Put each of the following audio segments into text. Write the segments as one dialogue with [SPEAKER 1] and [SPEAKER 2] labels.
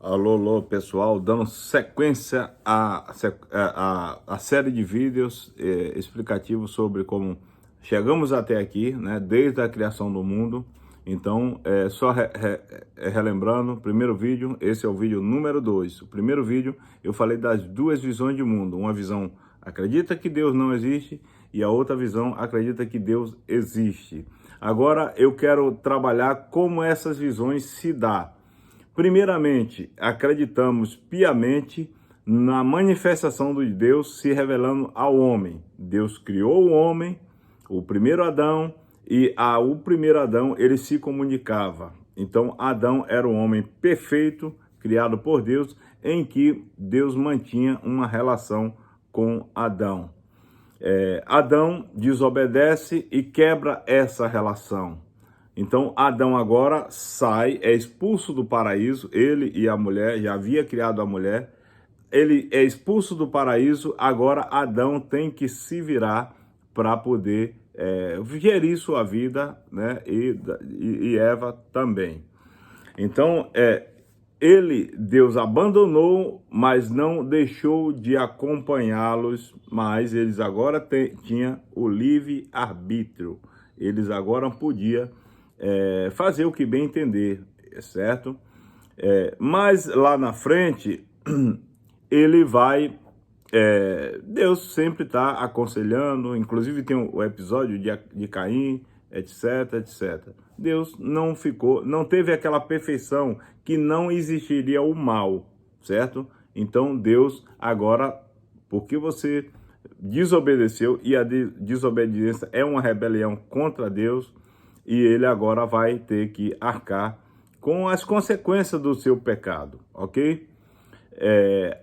[SPEAKER 1] Alô, alô, pessoal, dando sequência à série de vídeos explicativos sobre como chegamos até aqui, né, desde a criação do mundo. Então, relembrando, primeiro vídeo, esse é o vídeo número 2. O primeiro vídeo eu falei das duas visões de mundo. Uma visão acredita que Deus não existe e a outra visão acredita que Deus existe. Agora eu quero trabalhar como essas visões se dão. Primeiramente, acreditamos piamente na manifestação de Deus se revelando ao homem. Deus criou o homem, o primeiro Adão, e o primeiro Adão ele se comunicava. Então, Adão era um homem perfeito, criado por Deus, em que Deus mantinha uma relação com Adão. Adão desobedece e quebra essa relação. Então, Adão agora sai, é expulso do paraíso, ele e a mulher, já havia criado a mulher, ele é expulso do paraíso, agora Adão tem que se virar para poder gerir sua vida, né? E Eva também. Então, Deus abandonou, mas não deixou de acompanhá-los, mas eles agora tinham o livre-arbítrio, eles agora podiam fazer o que bem entender, certo? Mas lá na frente, ele vai... Deus sempre está aconselhando, inclusive tem o episódio de Caim, etc, etc. Deus não teve aquela perfeição que não existiria o mal, certo? Então Deus agora, porque você desobedeceu, e a desobediência é uma rebelião contra Deus, e ele agora vai ter que arcar com as consequências do seu pecado, ok?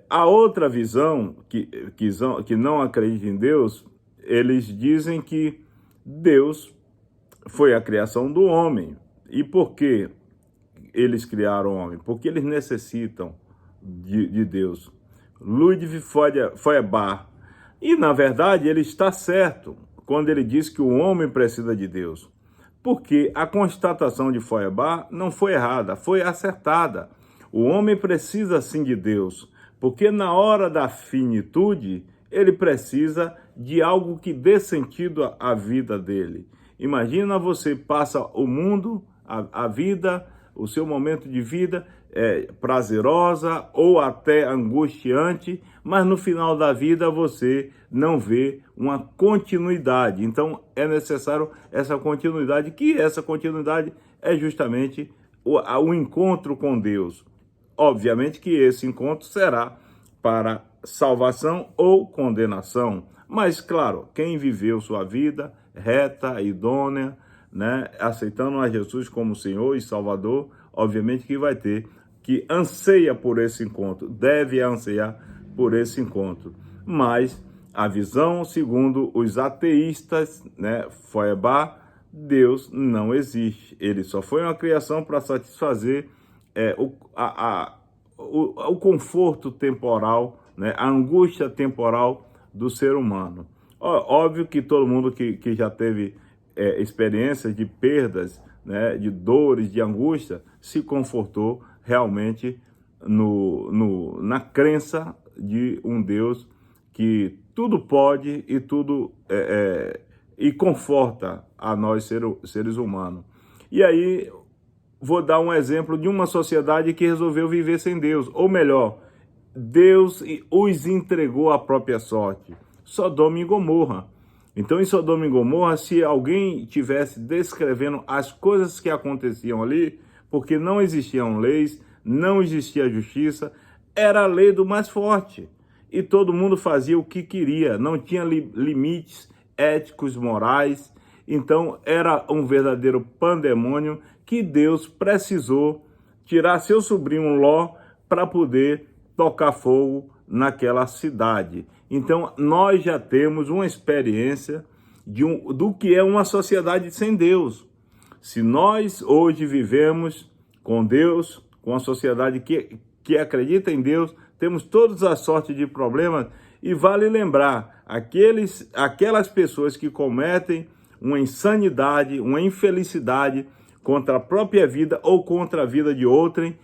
[SPEAKER 1] A outra visão, que não acredita em Deus, eles dizem que Deus foi a criação do homem. E por que eles criaram o homem? Porque eles necessitam de Deus. Ludwig Feuerbach. E, na verdade, ele está certo quando ele diz que o homem precisa de Deus. Porque a constatação de Feuerbach não foi errada, foi acertada. O homem precisa sim de Deus, porque na hora da finitude, ele precisa de algo que dê sentido à vida dele. Imagina, você passa o mundo, a vida, o seu momento de vida prazerosa ou até angustiante, mas no final da vida você não vê uma continuidade. Então é necessário essa continuidade, que essa continuidade é justamente o encontro com Deus. Obviamente que esse encontro será para salvação ou condenação, mas claro, quem viveu sua vida reta, idônea, né, aceitando a Jesus como Senhor e Salvador, obviamente que vai ter, que anseia por esse encontro, deve ansiar por esse encontro. Mas a visão, segundo os ateístas, né, Feuerbach, Deus não existe. Ele só foi uma criação para satisfazer o conforto temporal, né, a angústia temporal do ser humano. Óbvio que todo mundo que já teve experiências de perdas, né, de dores, de angústia, se confortou realmente na crença de um Deus que tudo pode e tudo e conforta a nós seres humanos. E aí vou dar um exemplo de uma sociedade que resolveu viver sem Deus, ou melhor, Deus os entregou à própria sorte. Sodoma e Gomorra. Então, em Sodoma e Gomorra, se alguém tivesse descrevendo as coisas que aconteciam ali, porque não existiam leis, não existia justiça, era a lei do mais forte. E todo mundo fazia o que queria, não tinha limites éticos, morais. Então, era um verdadeiro pandemônio que Deus precisou tirar seu sobrinho Ló para poder tocar fogo naquela cidade. Então, nós já temos uma experiência do que é uma sociedade sem Deus. Se nós hoje vivemos com Deus, com uma sociedade que acredita em Deus, temos todas as sortes de problemas, e vale lembrar, aquelas pessoas que cometem uma insanidade, uma infelicidade contra a própria vida ou contra a vida de outrem,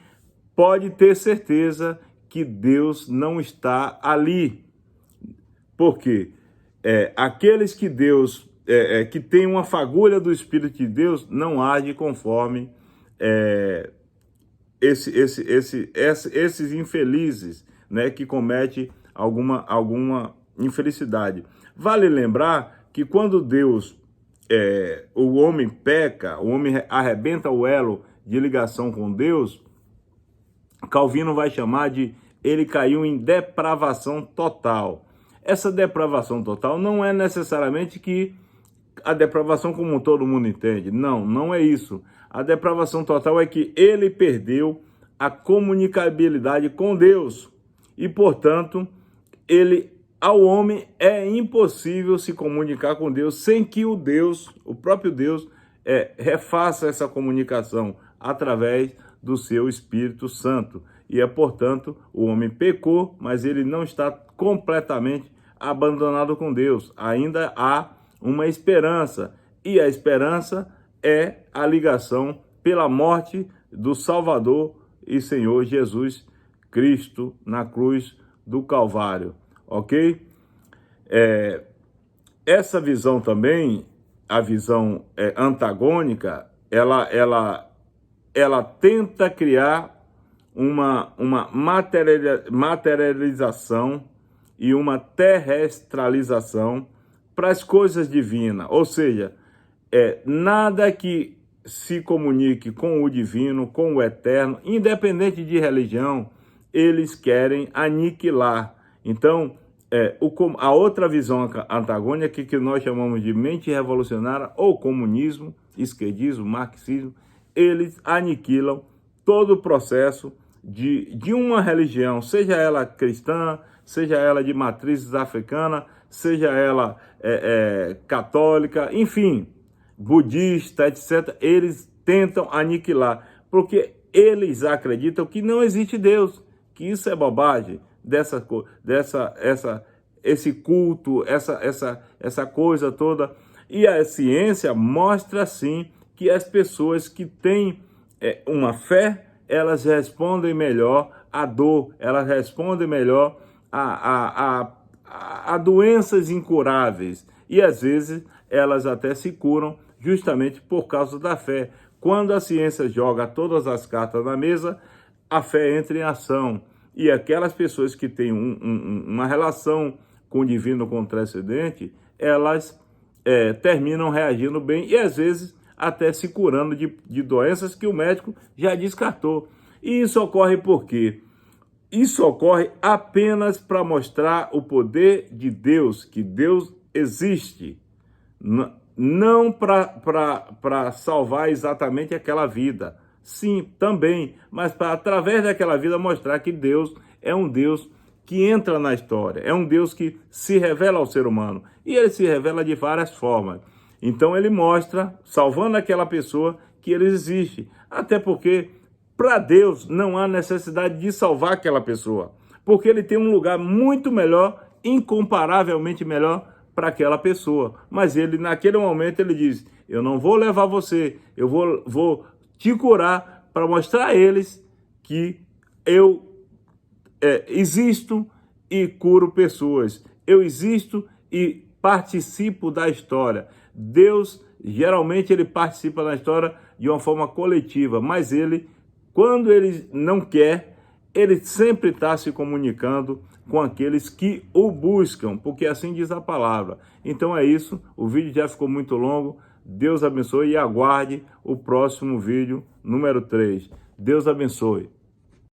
[SPEAKER 1] pode ter certeza que Deus não está ali. Por quê? Aqueles que Deus, que tem uma fagulha do Espírito de Deus, não agem conforme esses infelizes, né, que cometem alguma infelicidade. Vale lembrar que quando Deus, o homem peca, o homem arrebenta o elo de ligação com Deus, Calvino vai chamar de ele caiu em depravação total. Essa depravação total não é necessariamente que a depravação como todo mundo entende. Não, não é isso. A depravação total é que ele perdeu a comunicabilidade com Deus. E, portanto, ao homem é impossível se comunicar com Deus sem que o próprio Deus, refaça essa comunicação através do seu Espírito Santo. E portanto, o homem pecou, mas ele não está completamente abandonado com Deus. Ainda há uma esperança. E a esperança é a ligação pela morte do Salvador e Senhor Jesus Cristo na cruz do Calvário. Ok? Essa visão também, a visão antagônica, ela tenta criar uma materialização e uma terrestralização para as coisas divinas, ou seja, nada que se comunique com o divino, com o eterno, independente de religião, eles querem aniquilar. Então, a outra visão antagônica, que nós chamamos de mente revolucionária, ou comunismo, esquerdismo, marxismo, eles aniquilam todo o processo de uma religião, seja ela cristã, seja ela de matrizes africana, seja ela católica, enfim, budista, etc. Eles tentam aniquilar, porque eles acreditam que não existe Deus, que isso é bobagem, esse culto, essa coisa toda. E a ciência mostra, sim, que as pessoas que têm uma fé, elas respondem melhor à dor, elas respondem melhor a doenças incuráveis. E às vezes elas até se curam justamente por causa da fé. Quando a ciência joga todas as cartas na mesa, a fé entra em ação. E aquelas pessoas que têm uma relação com o divino com transcendente, elas terminam reagindo bem e às vezes até se curando de doenças que o médico já descartou. E isso ocorre por quê? Isso ocorre apenas para mostrar o poder de Deus, que Deus existe, não para salvar exatamente aquela vida. Sim, também, mas para, através daquela vida, mostrar que Deus é um Deus que entra na história, é um Deus que se revela ao ser humano. E ele se revela de várias formas. Então ele mostra, salvando aquela pessoa, que ele existe. Até porque, para Deus, não há necessidade de salvar aquela pessoa. Porque ele tem um lugar muito melhor, incomparavelmente melhor, para aquela pessoa. Mas ele, naquele momento, ele diz, eu não vou levar você, eu vou te curar para mostrar a eles que eu existo e curo pessoas. Eu existo e participo da história. Deus, geralmente, ele participa da história de uma forma coletiva, mas ele, quando ele não quer, ele sempre está se comunicando com aqueles que o buscam, porque assim diz a palavra. Então é isso, o vídeo já ficou muito longo. Deus abençoe e aguarde o próximo vídeo, número 3. Deus abençoe.